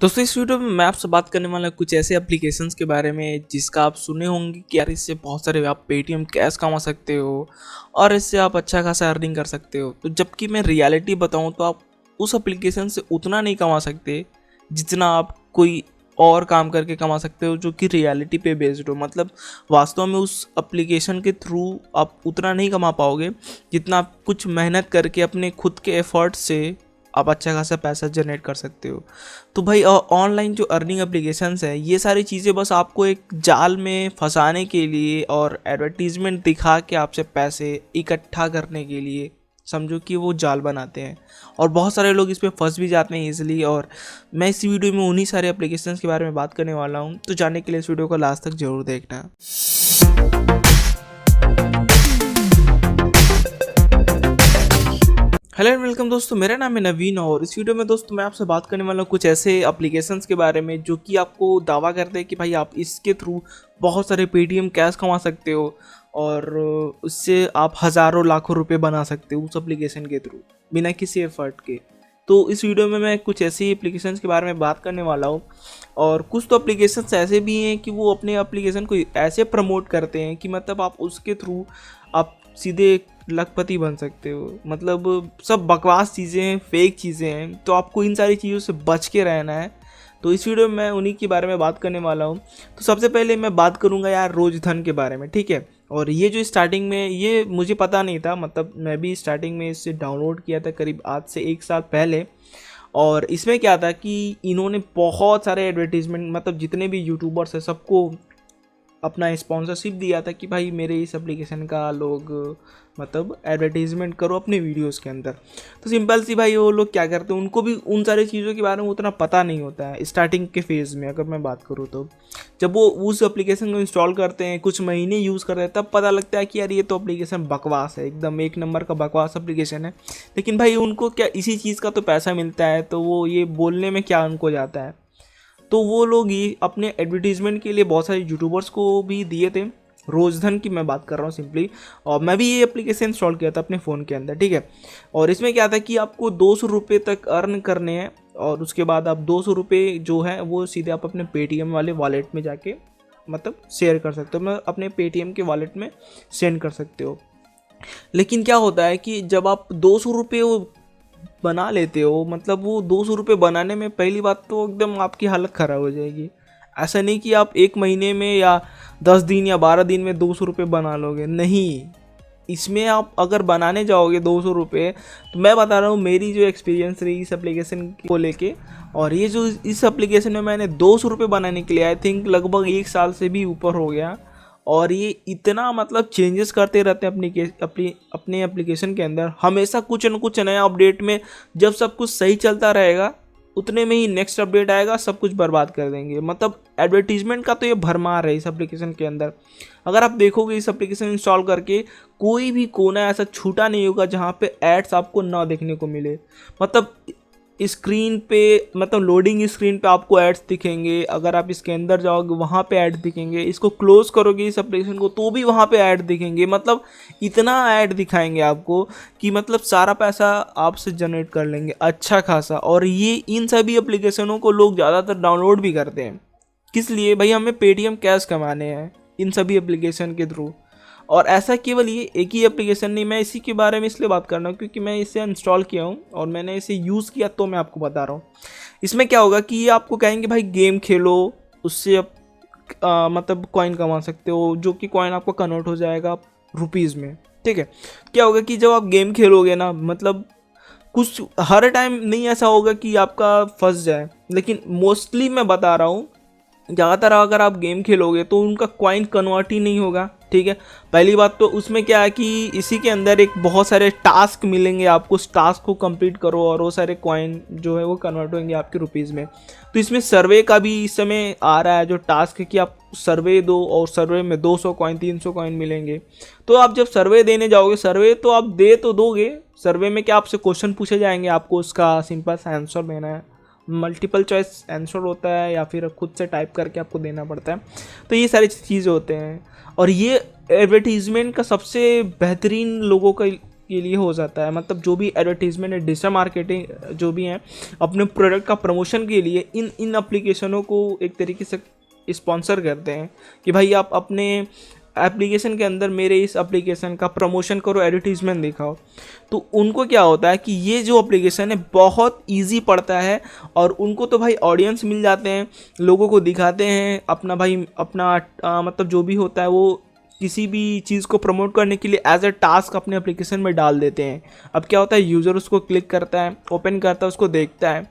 दोस्तों इस वीडियो में मैं आपसे बात करने वाला हूं कुछ ऐसे एप्लीकेशंस के बारे में जिसका आप सुने होंगे कि यार इससे बहुत सारे आप पेटीएम कैश कमा सकते हो और इससे आप अच्छा खासा अर्निंग कर सकते हो। तो जबकि मैं रियलिटी बताऊं तो आप उस एप्लीकेशन से उतना नहीं कमा सकते जितना आप कोई और काम करके कमा सकते हो जो कि रियलिटी पे बेस्ड हो। मतलब वास्तव में उस एप्लीकेशन के थ्रू आप उतना नहीं कमा पाओगे जितना आप कुछ मेहनत करके अपने खुद के एफर्ट से आप अच्छा खासा पैसा जनरेट कर सकते हो। तो भाई ऑनलाइन जो अर्निंग एप्लीकेशंस है ये सारी चीज़ें बस आपको एक जाल में फंसाने के लिए और एडवर्टीजमेंट दिखा के आपसे पैसे इकट्ठा करने के लिए समझो कि वो जाल बनाते हैं और बहुत सारे लोग इस पर फंस भी जाते हैं इजीली। और मैं इस वीडियो में उन्हीं सारे एप्लीकेशंस के बारे में बात करने वाला हूँ, तो जानने के लिए इस वीडियो को लास्ट तक जरूर देखना। हेलो एंड वेलकम दोस्तों, मेरा नाम है नवीन और इस वीडियो में दोस्तों मैं आपसे बात करने वाला हूँ कुछ ऐसे एप्लीकेशंस के बारे में जो कि आपको दावा करते हैं कि भाई आप इसके थ्रू बहुत सारे पेटीएम कैश कमा सकते हो और उससे आप हज़ारों लाखों रुपए बना सकते हो उस एप्लीकेशन के थ्रू बिना किसी एफर्ट के। तो इस वीडियो में मैं कुछ ऐसी एप्लीकेशंस के बारे में बात करने वाला हूँ और कुछ तो एप्लीकेशंस ऐसे भी हैं कि वो अपने एप्लीकेशन को ऐसे प्रमोट करते हैं कि मतलब आप उसके थ्रू आप सीधे लखपति बन सकते हो। मतलब सब बकवास चीज़ें हैं, फेक चीज़ें हैं, तो आपको इन सारी चीज़ों से बच के रहना है। तो इस वीडियो में मैं उन्हीं के बारे में बात करने वाला हूँ। तो सबसे पहले मैं बात करूँगा यार रोजधन के बारे में, ठीक है। और ये जो स्टार्टिंग में ये मुझे पता नहीं था, मतलब मैं भी स्टार्टिंग में इसे डाउनलोड किया था करीब आज से 1 साल पहले। और इसमें क्या था कि इन्होंने बहुत सारे एडवर्टीजमेंट, मतलब जितने भी यूट्यूबर्स हैं सबको अपना स्पॉन्सरशिप दिया था कि भाई मेरे इस एप्लीकेशन का लोग मतलब एडवर्टीजमेंट करो अपने वीडियोस के अंदर। तो सिंपल सी भाई वो लोग क्या करते हैं, उनको भी उन सारी चीज़ों के बारे में उतना पता नहीं होता है स्टार्टिंग के फेज़ में। अगर मैं बात करूँ तो जब वो उस एप्लीकेशन को इंस्टॉल करते हैं, कुछ महीने यूज़ करते हैं, तब पता लगता है कि यार ये तो एप्लीकेशन बकवास है, एकदम 1 नंबर का बकवास एप्लीकेशन है। लेकिन भाई उनको क्या इसी चीज़ का तो पैसा मिलता है, तो वो ये बोलने में क्या उनको जाता है। तो वो लोग ये अपने एडवर्टीजमेंट के लिए बहुत सारे यूट्यूबर्स को भी दिए थे। रोजधन की मैं बात कर रहा हूँ सिंपली, और मैं भी ये एप्लीकेशन इंस्टॉल किया था अपने फ़ोन के अंदर, ठीक है। और इसमें क्या था कि आपको 200 रुपये तक अर्न करने हैं और उसके बाद आप 200 रुपये जो है वो सीधे आप अपने पेटीएम वाले वॉलेट में जाके मतलब शेयर कर सकते हो, मैं अपने पेटीएम के वॉलेट में सेंड कर सकते हो। लेकिन क्या होता है कि जब आप 200 रुपये बना लेते हो, मतलब वो 200 रुपये बनाने में पहली बात तो एकदम आपकी हालत ख़राब हो जाएगी। ऐसा नहीं कि आप 1 महीने में या 10 दिन या 12 दिन में 200 रुपये बना लोगे, नहीं। इसमें आप अगर बनाने जाओगे 200 रुपये, तो मैं बता रहा हूँ मेरी जो एक्सपीरियंस रही इस एप्लीकेशन को लेके, और ये जो इस एप्लीकेशन में मैंने 200 रुपये बनाने के लिए आई थिंक लगभग 1 साल से भी ऊपर हो गया। और ये इतना मतलब चेंजेस करते रहते हैं अपने एप्लीकेशन के अंदर, हमेशा कुछ न कुछ नया अपडेट में। जब सब कुछ सही चलता रहेगा उतने में ही नेक्स्ट अपडेट आएगा, सब कुछ बर्बाद कर देंगे। मतलब एडवर्टीजमेंट का तो ये भरमार है इस एप्लीकेशन के अंदर। अगर आप देखोगे इस एप्लीकेशन इंस्टॉल करके, कोई भी कोना ऐसा छूटा नहीं होगा जहाँ पे एड्स आपको ना देखने को मिले। मतलब स्क्रीन पे, मतलब लोडिंग स्क्रीन पे आपको एड्स दिखेंगे, अगर आप इसके अंदर जाओगे वहाँ पे ऐड दिखेंगे, इसको क्लोज करोगे इस एप्लीकेशन को तो भी वहाँ पे ऐड दिखेंगे। मतलब इतना ऐड दिखाएंगे आपको कि मतलब सारा पैसा आपसे जनरेट कर लेंगे अच्छा खासा। और ये इन सभी एप्लीकेशनों को लोग ज़्यादातर डाउनलोड भी करते हैं, किस लिए भाई, हमें पेटीएम कैश कमाने हैं इन सभी एप्लीकेशन के थ्रू। और ऐसा केवल ये एक ही एप्लीकेशन नहीं, मैं इसी के बारे में इसलिए बात कर रहा हूँ क्योंकि मैं इसे इंस्टॉल किया हूँ और मैंने इसे यूज़ किया, तो मैं आपको बता रहा हूँ। इसमें क्या होगा कि ये आपको कहेंगे भाई गेम खेलो, उससे आप मतलब कॉइन कमा सकते हो, जो कि कॉइन आपको कन्वर्ट हो जाएगा रुपीज़ में, ठीक है। क्या होगा कि जब आप गेम खेलोगे ना, मतलब कुछ हर टाइम नहीं ऐसा होगा कि आपका फंस जाए, लेकिन मोस्टली मैं बता रहा हूँ ज़्यादातर अगर आप गेम खेलोगे तो उनका कॉइन कन्वर्ट ही नहीं होगा, ठीक है। पहली बात तो उसमें क्या है कि इसी के अंदर एक बहुत सारे टास्क मिलेंगे आपको, उस टास्क को कंप्लीट करो और वो सारे कॉइन जो है वो कन्वर्ट होंगे आपके रुपीज़ में। तो इसमें सर्वे का भी इस समय आ रहा है जो टास्क है कि आप सर्वे दो और सर्वे में 200 कॉइन 300 कॉइन मिलेंगे। तो आप जब सर्वे देने जाओगे, सर्वे तो आप दे तो दोगे, सर्वे में क्या आपसे क्वेश्चन पूछे जाएंगे, आपको उसका सिंपल सा आंसर देना है, मल्टीपल चॉइस आंसर होता है या फिर खुद से टाइप करके आपको देना पड़ता है। तो ये सारी चीज़ें होते हैं और ये एडवर्टीजमेंट का सबसे बेहतरीन लोगों का के लिए हो जाता है। मतलब जो भी एडवर्टीजमेंट है, डिजिटल मार्केटिंग जो भी है, अपने प्रोडक्ट का प्रमोशन के लिए इन एप्लीकेशनों को एक तरीके से स्पॉन्सर करते हैं कि भाई आप अपने एप्लीकेशन के अंदर मेरे इस एप्लीकेशन का प्रमोशन करो, एडवर्टीजमेंट दिखाओ। तो उनको क्या होता है कि ये जो एप्लीकेशन है बहुत इजी पड़ता है और उनको तो भाई ऑडियंस मिल जाते हैं, लोगों को दिखाते हैं अपना भाई अपना मतलब जो भी होता है वो किसी भी चीज़ को प्रमोट करने के लिए एज अ टास्क अपने एप्लीकेशन में डाल देते हैं। अब क्या होता है, यूज़र उसको क्लिक करता है, ओपन करता है, उसको देखता है।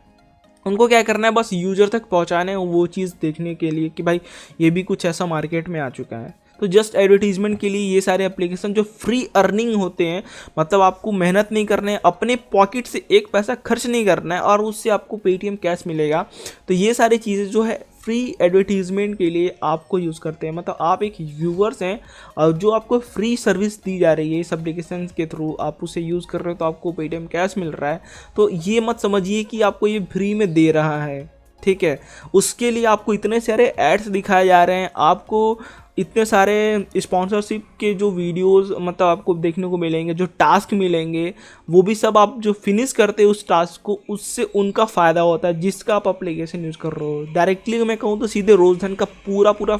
उनको क्या करना है, बस यूज़र तक पहुंचाना है वो चीज़ देखने के लिए कि भाई ये भी कुछ ऐसा मार्केट में आ चुका है। तो जस्ट एडवर्टीजमेंट के लिए ये सारे एप्लीकेशन जो फ्री अर्निंग होते हैं, मतलब आपको मेहनत नहीं करना है, अपने पॉकेट से एक पैसा खर्च नहीं करना है और उससे आपको पेटीएम कैश मिलेगा। तो ये सारी चीज़ें जो है फ्री एडवर्टीजमेंट के लिए आपको यूज़ करते हैं। मतलब आप एक व्यूअर्स हैं और जो आपको फ्री सर्विस दी जा रही है इस एप्लीकेशन के थ्रू, आप उसे यूज़ कर रहे हो तो आपको पेटीएम कैश मिल रहा है। तो ये मत समझिए कि आपको ये फ्री में दे रहा है, ठीक है। उसके लिए आपको इतने सारे एड्स दिखाए जा रहे हैं, आपको इतने सारे स्पॉन्सरशिप के जो वीडियोस मतलब आपको देखने को मिलेंगे, जो टास्क मिलेंगे, वो भी सब आप जो फिनिश करते हैं उस टास्क को, उससे उनका फ़ायदा होता है जिसका आप एप्लीकेशन यूज़ कर रहे हो। डायरेक्टली मैं कहूँ तो सीधे रोजधन का पूरा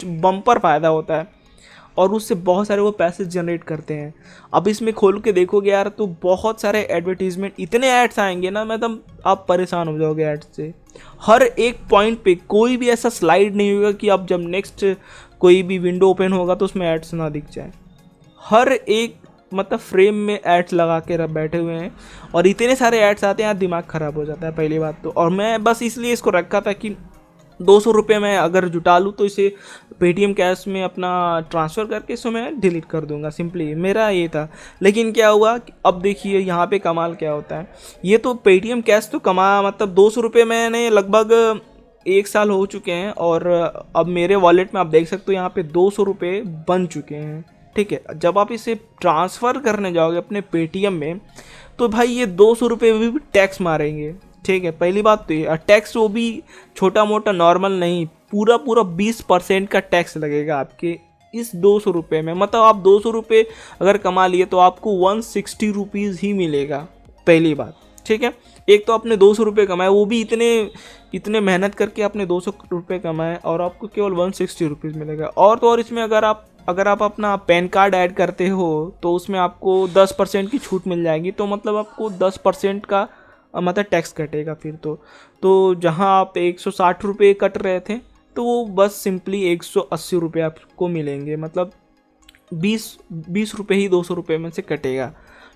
बम्पर फ़ायदा होता है और उससे बहुत सारे वो पैसे जनरेट करते हैं। अब इसमें खोल के देखोगे यार तो बहुत सारे एडवर्टीजमेंट, इतने ऐड्स आएंगे ना, मतलब आप परेशान हो जाओगे ऐड्स से। हर एक पॉइंट पे कोई भी ऐसा स्लाइड नहीं होगा कि आप जब नेक्स्ट कोई भी विंडो ओपन होगा तो उसमें एड्स ना दिख जाए। हर एक मतलब फ्रेम में एड्स लगा के बैठे हुए हैं और इतने सारे एड्स आते हैं यार, दिमाग ख़राब हो जाता है पहली बात तो। और मैं बस इसलिए इसको रखा था कि 200 रुपये मैं अगर जुटा लूँ तो इसे पेटीएम कैश में अपना ट्रांसफ़र करके इसको मैं डिलीट कर दूंगा, सिंपली मेरा ये था। लेकिन क्या हुआ, अब देखिए यहाँ पे कमाल क्या होता है। ये तो पेटीएम कैश तो मतलब 200 रुपये मैंने लगभग 1 साल हो चुके हैं और अब मेरे वॉलेट में आप देख सकते हो यहाँ पे 200 रुपये बन चुके हैं, ठीक है। जब आप इसे ट्रांसफ़र करने जाओगे अपने पेटीएम में तो भाई ये 200 रुपये भी टैक्स मारेंगे, ठीक है। पहली बात तो ये टैक्स वो भी छोटा मोटा नॉर्मल नहीं, पूरा 20% का टैक्स लगेगा आपके इस 200 रुपये में। मतलब आप 200 रुपये अगर कमा लिए तो आपको 160 रुपीज़ ही मिलेगा, पहली बात, ठीक है। एक तो आपने 200 रुपये कमाए, वो भी इतने मेहनत करके आपने 200 रुपये कमाए और आपको केवल 160 रुपीज़ मिलेगा। और तो और इसमें अगर आप अपना पैन कार्ड ऐड करते हो तो उसमें आपको 10% की छूट मिल जाएगी। तो मतलब आपको 10% का मतलब टैक्स कटेगा फिर तो जहां आप 160 रुपये कट रहे थे तो वो बस सिंपली 180 रुपये आपको मिलेंगे। मतलब 20 रुपये ही 200 रुपये में से कटेगा,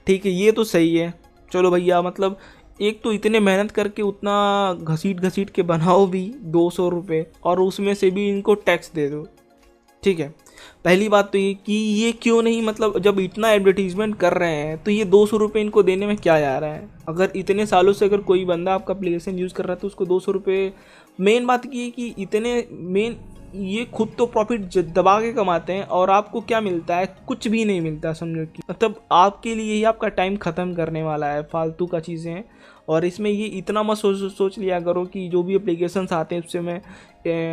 ठीक है। ये तो सही है, चलो भैया। मतलब एक तो इतने मेहनत करके उतना घसीट के बनाओ भी 200 रुपये और उसमें से भी इनको टैक्स दे दो, ठीक है। पहली बात तो ये कि ये क्यों नहीं, मतलब जब इतना एडवर्टीजमेंट कर रहे हैं तो ये 200 रुपये इनको देने में क्या जा रहा है। अगर इतने सालों से अगर कोई बंदा आपका एप्लीकेशन यूज़ कर रहा है तो उसको 200 रुपये, मेन बात ये कि ये खुद तो प्रॉफिट दबा के कमाते हैं और आपको क्या मिलता है, कुछ भी नहीं मिलता। समझो कि मतलब आपके लिए ही आपका टाइम ख़त्म करने वाला है, फालतू का चीज़ें हैं। और इसमें ये इतना मत सोच लिया करो कि जो भी एप्लीकेशंस आते हैं उससे मैं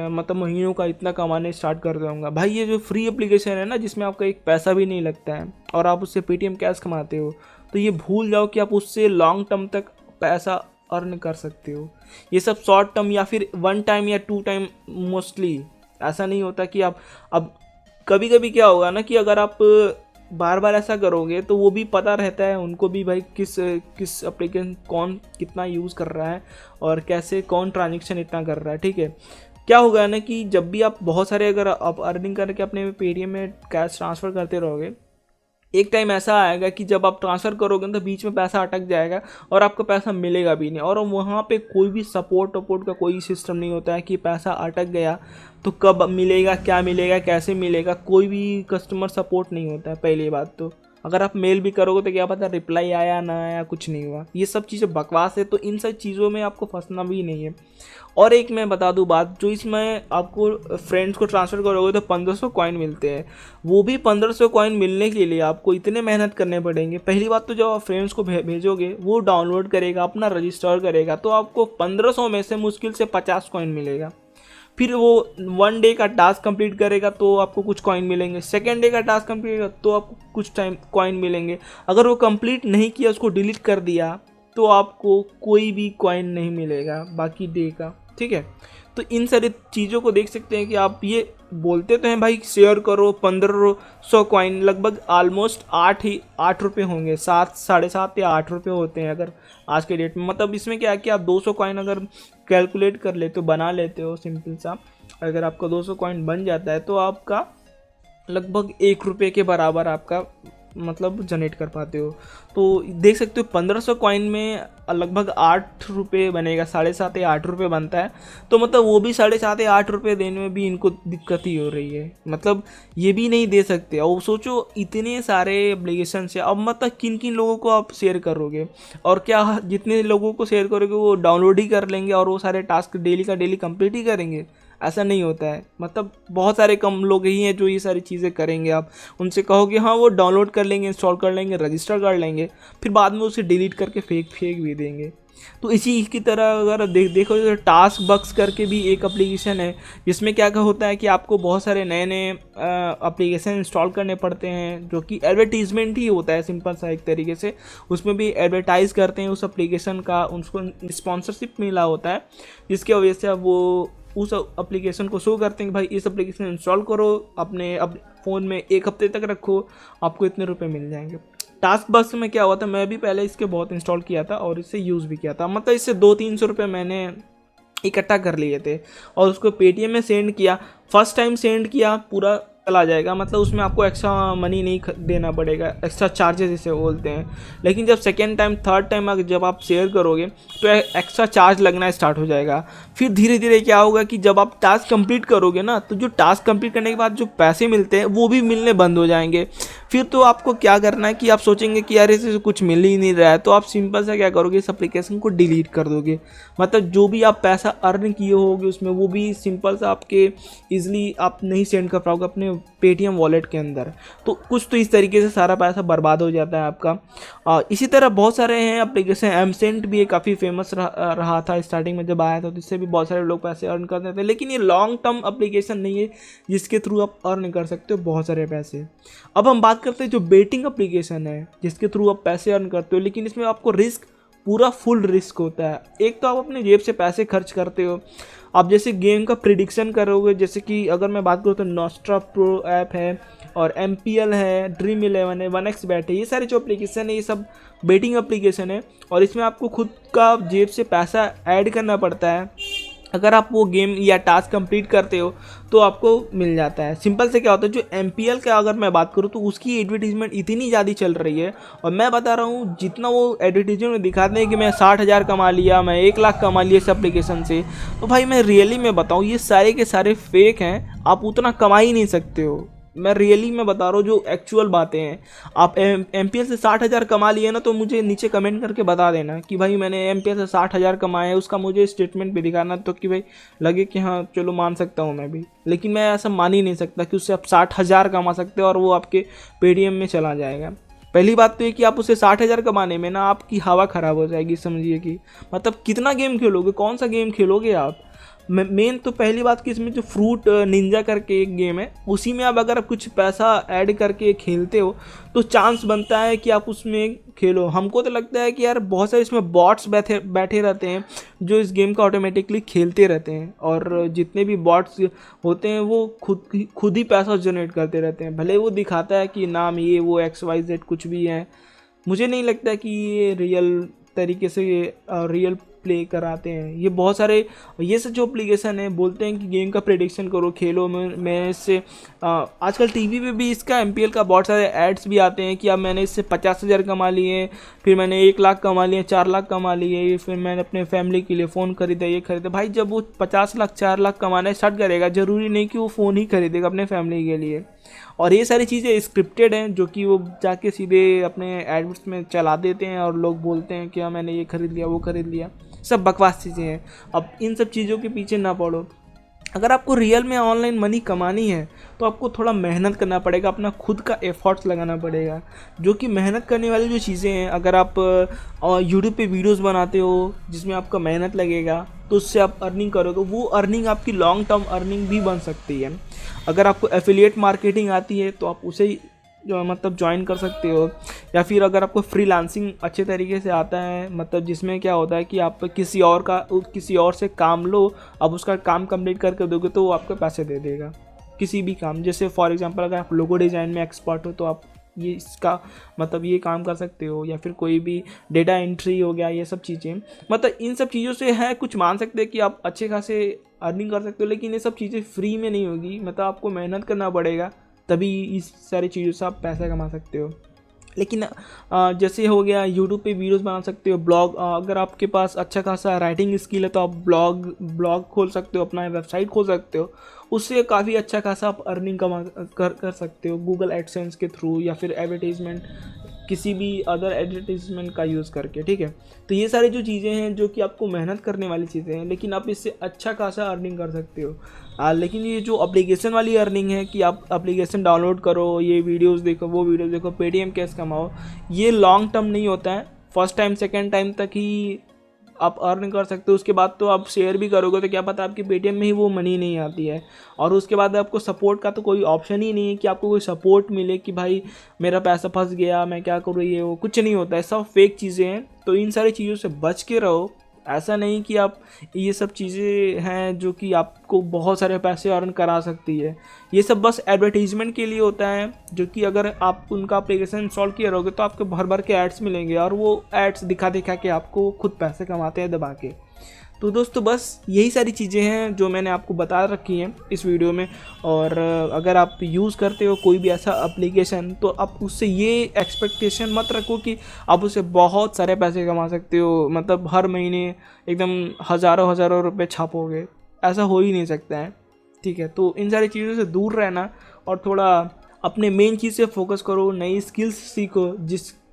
मतलब महीनों का इतना कमाने स्टार्ट कर दूँगा। भाई ये जो फ्री एप्लीकेशन है ना, जिसमें आपका एक पैसा भी नहीं लगता है और आप उससे पेटीएम कैश कमाते हो, तो ये भूल जाओ कि आप उससे लॉन्ग टर्म तक पैसा अर्न कर सकते हो। ये सब शॉर्ट टर्म या फिर 1 टाइम या 2 टाइम, मोस्टली ऐसा नहीं होता कि आप अब कभी कभी क्या होगा ना कि अगर आप बार बार ऐसा करोगे तो वो भी पता रहता है उनको भी भाई किस एप्लीकेशन कौन कितना यूज़ कर रहा है और कैसे कौन ट्रांजेक्शन इतना कर रहा है, ठीक है। क्या होगा ना कि जब भी आप बहुत सारे अगर आप अर्निंग करके अपने पेटीएम में कैश ट्रांसफ़र करते रहोगे, एक टाइम ऐसा आएगा कि जब आप ट्रांसफ़र करोगे तो बीच में पैसा अटक जाएगा और आपका पैसा मिलेगा भी नहीं। और वहाँ पे कोई भी सपोर्ट का कोई सिस्टम नहीं होता है कि पैसा अटक गया तो कब मिलेगा, क्या मिलेगा, कैसे मिलेगा, कोई भी कस्टमर सपोर्ट नहीं होता है। पहली बात तो अगर आप मेल भी करोगे तो क्या पता रिप्लाई आया ना आया, कुछ नहीं हुआ। ये सब चीज़ें बकवास है, तो इन सब चीज़ों में आपको फंसना भी नहीं है। और एक मैं बता दूं बात, जो इसमें आपको फ्रेंड्स को ट्रांसफ़र करोगे तो 1500 कॉइन मिलते हैं। वो भी 1500 कॉइन मिलने के लिए आपको इतने मेहनत करने पड़ेंगे। पहली बात तो जब आप फ्रेंड्स को भेजोगे, वो डाउनलोड करेगा, अपना रजिस्टर करेगा, तो आपको 1500 में से मुश्किल से 50 कॉइन मिलेगा। फिर वो 1 डे का टास्क कंप्लीट करेगा तो आपको कुछ कॉइन मिलेंगे, सेकेंड डे का टास्क कंप्लीट करेगा तो आपको कुछ टाइम कॉइन मिलेंगे। अगर वो कंप्लीट नहीं किया, उसको डिलीट कर दिया, तो आपको कोई भी कॉइन नहीं मिलेगा बाकी डे का, ठीक है। तो इन सारी चीज़ों को देख सकते हैं कि आप ये बोलते तो हैं भाई शेयर करो 1500 कॉइन, लगभग ऑलमोस्ट 8 रुपये होंगे, 7, 7.5 या 8 रुपये होते हैं अगर आज के डेट में। मतलब इसमें क्या है कि आप 200 कॉइन अगर कैलकुलेट कर लेते हो, बना लेते हो सिंपल सा, अगर आपका 200 कॉइन बन जाता है तो आपका लगभग 1 रुपये के बराबर आपका मतलब जनरेट कर पाते हो। तो देख सकते हो 1500 कॉइन में लगभग 8 रुपये बनेगा, 7.5 या 8 रुपये बनता है। तो मतलब वो भी 7.5 या 8 रुपये देने में भी इनको दिक्कत ही हो रही है, मतलब ये भी नहीं दे सकते। और सोचो इतने सारे एप्लीकेशन से अब मतलब किन किन लोगों को आप शेयर करोगे, और क्या जितने लोगों को शेयर करोगे वो डाउनलोड ही कर लेंगे और वो सारे टास्क डेली का डेली कंप्लीट ही करेंगे? ऐसा नहीं होता है। मतलब बहुत सारे कम लोग ही हैं जो ये सारी चीज़ें करेंगे। आप उनसे कहोगे हाँ वो डाउनलोड कर लेंगे, इंस्टॉल कर लेंगे, रजिस्टर कर लेंगे, फिर बाद में उसे डिलीट करके फेंक भी देंगे। तो इसी की तरह अगर देखो तो टास्क बक्स करके भी एक एप्लीकेशन है, जिसमें क्या होता है कि आपको बहुत सारे नए नए एप्लीकेशन इंस्टॉल करने पड़ते हैं, जो कि एडवर्टीजमेंट ही होता है सिंपल सा एक तरीके से। उसमें भी एडवर्टाइज़ करते हैं उस एप्लीकेशन का, उसको स्पॉन्सरशिप मिला होता है, जिसकी वजह से अब वो उस एप्लीकेशन को शो करते हैं कि भाई इस एप्लीकेशन इंस्टॉल करो, अपने फ़ोन में 1 हफ्ते तक रखो, आपको इतने रुपए मिल जाएंगे। टास्क बक्स में क्या हुआ था, मैं भी पहले इसके बहुत इंस्टॉल किया था और इससे यूज़ भी किया था। मतलब इससे 200-300 रुपये मैंने इकट्ठा कर लिए थे और उसको पेटीएम में सेंड किया। फर्स्ट टाइम सेंड किया पूरा चला जाएगा, मतलब उसमें आपको एक्स्ट्रा मनी नहीं देना पड़ेगा, एक्स्ट्रा चार्जेस इसे बोलते हैं। लेकिन जब सेकेंड टाइम थर्ड टाइम अगर जब आप शेयर करोगे तो एक्स्ट्रा चार्ज लगना स्टार्ट हो जाएगा। फिर धीरे धीरे क्या होगा कि जब आप टास्क कंप्लीट करोगे ना, तो जो टास्क कंप्लीट करने के बाद जो पैसे मिलते हैं वो भी मिलने बंद हो जाएंगे। फिर तो आपको क्या करना है कि आप सोचेंगे कि यार इससे कुछ मिल ही नहीं रहा है, तो आप सिंपल सा क्या करोगे, इस एप्लीकेशन को डिलीट कर दोगे। मतलब जो भी आप पैसा अर्न किए होगे उसमें, वो भी सिंपल सा आपके ईजिली आप नहीं सेंड कर पाओगे अपने पेटीएम वॉलेट के अंदर। तो कुछ तो इस तरीके से सारा पैसा बर्बाद हो जाता है आपका। इसी तरह बहुत सारे हैं एप्लीकेशन। एमसेंट भी काफ़ी फेमस रहा था स्टार्टिंग में जब आया था, तो इससे भी बहुत सारे लोग पैसे अर्न करते थे। लेकिन ये लॉन्ग टर्म एप्लीकेशन नहीं है जिसके थ्रू आप अर्न कर सकते हो बहुत सारे पैसे। अब हम बात करते हैं जो बेटिंग एप्लीकेशन है जिसके थ्रू आप पैसे अर्न करते हो, लेकिन इसमें आपको रिस्क, पूरा फुल रिस्क होता है। एक तो आप अपने जेब से पैसे खर्च करते हो, आप जैसे गेम का प्रिडिक्शन करोगे, जैसे कि अगर मैं बात करूँ तो नॉस्ट्रा प्रो ऐप है और MPL है, ड्रीम 11 है, 1xBet है, ये सारे जो एप्लीकेशन है ये सब बेटिंग एप्लीकेशन है। और इसमें आपको खुद का जेब से पैसा ऐड करना पड़ता है। अगर आप वो गेम या टास्क कंप्लीट करते हो तो आपको मिल जाता है। सिंपल से क्या होता है, जो MPL का अगर मैं बात करूँ तो उसकी एडवर्टीजमेंट इतनी ज़्यादा चल रही है, और मैं बता रहा हूँ जितना वो एडवर्टीजमेंट में दिखाते हैं कि मैं 60,000 कमा लिया, मैं 1 लाख कमा लिया इस एप्लीकेशन से, तो भाई मैं रियली में बताऊँ ये सारे के सारे फेक हैं। आप उतना कमा ही नहीं सकते हो। मैं रियली में बता रहा हूँ जो एक्चुअल बातें हैं। आप MPL से 60,000 कमा लिए ना, तो मुझे नीचे कमेंट करके बता देना कि भाई मैंने MPL से 60,000 कमाए हैं, उसका मुझे स्टेटमेंट भी दिखाना, तो कि भाई लगे कि हाँ चलो मान सकता हूँ मैं भी। लेकिन मैं ऐसा मान ही नहीं सकता कि उससे आप 60,000 कमा सकते हो और वो आपके पेटीएम में चला जाएगा। पहली बात तो ये कि आप उसे 60,000 कमाने में ना आपकी हवा ख़राब हो जाएगी, समझिए कि मतलब कितना गेम खेलोगे, कौन सा गेम खेलोगे आप। मेन तो पहली बात कि इसमें जो फ्रूट निंजा करके एक गेम है, उसी में आप अगर कुछ पैसा ऐड करके खेलते हो तो चांस बनता है कि आप उसमें खेलो। हमको तो लगता है कि यार बहुत सारे इसमें बॉट्स बैठे रहते हैं जो इस गेम का ऑटोमेटिकली खेलते रहते हैं, और जितने भी बॉट्स होते हैं वो खुद ही पैसा जनरेट करते रहते हैं। भले वो दिखाता है कि नाम ये वो XYZ कुछ भी है, मुझे नहीं लगता कि ये रियल तरीके से रियल प्ले कराते हैं। ये बहुत सारे ये सब जो एप्लीकेशन है बोलते हैं कि गेम का प्रेडिक्शन करो, खेलो मैं इससे आजकल टीवी पे भी इसका MPL का बहुत सारे एड्स भी आते हैं कि अब मैंने इससे 50,000 कमा लिए, फिर मैंने 1 लाख कमा लिए, 4 लाख कमा लिए, फिर मैंने अपने फैमिली के लिए फ़ोन खरीदा, ये खरीदा। भाई जब वो 50 लाख 4 लाख कमाना स्टार्ट करेगा, ज़रूरी नहीं कि वो फ़ोन ही खरीदेगा अपने फैमिली के लिए। और ये सारी चीज़ें स्क्रिप्टेड हैं जो कि वो जाके सीधे अपने एड्स में चला देते हैं और लोग बोलते हैं कि हाँ मैंने ये खरीद लिया वो खरीद लिया। सब बकवास चीज़ें हैं। अब इन सब चीज़ों के पीछे ना पड़ो। अगर आपको रियल में ऑनलाइन मनी कमानी है तो आपको थोड़ा मेहनत करना पड़ेगा, अपना खुद का एफर्ट्स लगाना पड़ेगा, जो कि मेहनत करने वाली जो चीज़ें हैं, अगर आप यूट्यूब पे वीडियोस बनाते हो जिसमें आपका मेहनत लगेगा तो उससे आप अर्निंग करोगे, वो अर्निंग आपकी लॉन्ग टर्म अर्निंग भी बन सकती है। अगर आपको एफिलिएट मार्केटिंग आती है तो आप उसे जो मतलब ज्वाइन कर सकते हो, या फिर अगर आपको फ्रीलांसिंग अच्छे तरीके से आता है, मतलब जिसमें क्या होता है कि आप किसी और से काम लो, अब उसका काम कंप्लीट करके दोगे तो वो आपको पैसे दे देगा किसी भी काम। जैसे फॉर एग्जांपल अगर आप लोगो डिज़ाइन में एक्सपर्ट हो तो आप ये काम कर सकते हो, या फिर कोई भी डेटा एंट्री हो गया, ये सब चीज़ें, मतलब इन सब चीज़ों से है कुछ मान सकते हैं कि आप अच्छे खासे अर्निंग कर सकते हो। लेकिन ये सब चीज़ें फ्री में नहीं होगी, मतलब आपको मेहनत करना पड़ेगा, तभी इस सारी चीज़ों से आप पैसा कमा सकते हो। लेकिन जैसे हो गया यूट्यूब पे वीडियोस बना सकते हो, ब्लॉग, अगर आपके पास अच्छा खासा राइटिंग स्किल है तो आप ब्लॉग खोल सकते हो, अपना वेबसाइट खोल सकते हो, उससे काफ़ी अच्छा खासा आप अर्निंग कर सकते हो गूगल एडसेंस के थ्रू, या फिर एडवर्टीज़मेंट, किसी भी अदर एडवर्टीज़मेंट का यूज़ करके, ठीक है। तो ये सारी जो चीज़ें हैं जो कि आपको मेहनत करने वाली चीज़ें हैं, लेकिन आप इससे अच्छा खासा अर्निंग कर सकते हो। लेकिन ये जो एप्लीकेशन वाली अर्निंग है कि आप एप्लीकेशन डाउनलोड करो, ये वीडियोस देखो, वो वीडियोस देखो, पेटीएम कैश कमाओ, ये लॉन्ग टर्म नहीं होता है। फर्स्ट टाइम सेकेंड टाइम तक ही आप अर्न कर सकते हो, उसके बाद तो आप शेयर भी करोगे तो क्या पता आपकी पेटीएम में ही वो मनी नहीं आती है, और उसके बाद आपको सपोर्ट का तो कोई ऑप्शन ही नहीं है कि आपको कोई सपोर्ट मिले कि भाई मेरा पैसा फंस गया, मैं क्या करूँ, ये वो कुछ नहीं होता है, सब फेक चीज़ें हैं। तो इन सारी चीज़ों से बच के रहो। ऐसा नहीं कि आप, ये सब चीज़ें हैं जो कि आपको बहुत सारे पैसे अर्न करा सकती है, ये सब बस एडवर्टीजमेंट के लिए होता है, जो कि अगर आप उनका एप्लीकेशन इंस्टॉल किए रहोगे तो आपको भर भर के एड्स मिलेंगे, और वो एड्स दिखा दिखा के आपको खुद पैसे कमाते हैं दबा के। तो दोस्तों बस यही सारी चीज़ें हैं जो मैंने आपको बता रखी हैं इस वीडियो में। और अगर आप यूज़ करते हो कोई भी ऐसा एप्लीकेशन तो आप उससे ये एक्सपेक्टेशन मत रखो कि आप उससे बहुत सारे पैसे कमा सकते हो, मतलब हर महीने एकदम हज़ारों हज़ारों रुपए छापोगे, ऐसा हो ही नहीं सकता है, ठीक है। तो इन सारी चीज़ों से दूर रहना और थोड़ा अपने मेन चीज़ से फोकस करो, नई स्किल्स सीखो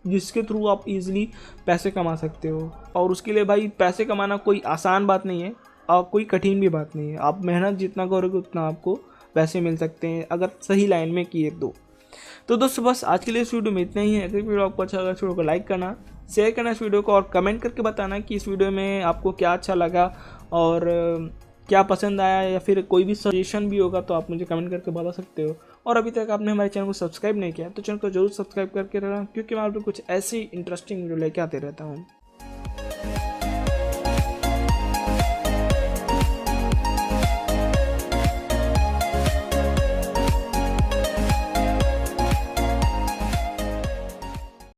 जिसके थ्रू आप इजीली पैसे कमा सकते हो। और उसके लिए भाई पैसे कमाना कोई आसान बात नहीं है और कोई कठिन भी बात नहीं है, आप मेहनत जितना करोगे उतना आपको पैसे मिल सकते हैं अगर सही लाइन में किए तो दोस्तों बस आज के लिए इस वीडियो में इतना ही है। अगर वीडियो आपको अच्छा लगा, इस वीडियो को लाइक करना, शेयर करना इस वीडियो को, और कमेंट करके बताना कि इस वीडियो में आपको क्या अच्छा लगा और क्या पसंद आया, या फिर कोई भी सजेशन भी होगा तो आप मुझे कमेंट करके बता सकते हो। और अभी तक आपने हमारे चैनल को सब्सक्राइब नहीं किया तो चैनल को जरूर सब्सक्राइब करके रहना, क्योंकि मैं आप कुछ ऐसी इंटरेस्टिंग वीडियो लेके आते रहता हूँ।